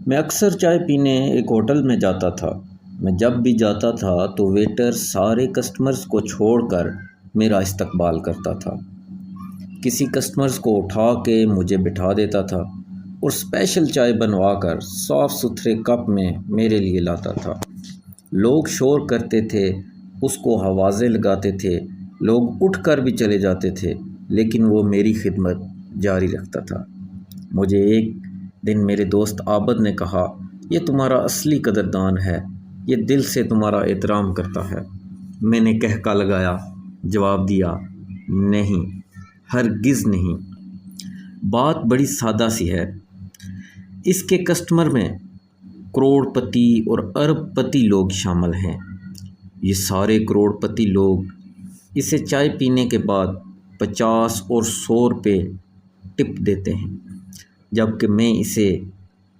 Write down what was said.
میں اکثر چائے پینے ایک ہوٹل میں جاتا تھا۔ میں جب بھی جاتا تھا تو ویٹر سارے کسٹمرز کو چھوڑ کر میرا استقبال کرتا تھا۔ کسی کسٹمرز کو اٹھا کے مجھے بٹھا دیتا تھا اور اسپیشل چائے بنوا کر صاف ستھرے کپ میں میرے لیے لاتا تھا۔ لوگ شور کرتے تھے، اس کو ہوازیں لگاتے تھے، لوگ اٹھ کر بھی چلے جاتے تھے، لیکن وہ میری خدمت جاری رکھتا تھا۔ مجھے ایک دن میرے دوست عابد نے کہا، یہ تمہارا اصلی قدردان ہے، یہ دل سے تمہارا احترام کرتا ہے۔ میں نے کہکا لگایا، جواب دیا، نہیں، ہرگز نہیں۔ بات بڑی سادہ سی ہے۔ اس کے کسٹمر میں کروڑ پتی اور ارب پتی لوگ شامل ہیں۔ یہ سارے کروڑ پتی لوگ اسے چائے پینے کے بعد 50 اور 100 روپے ٹپ دیتے ہیں، جبکہ میں اسے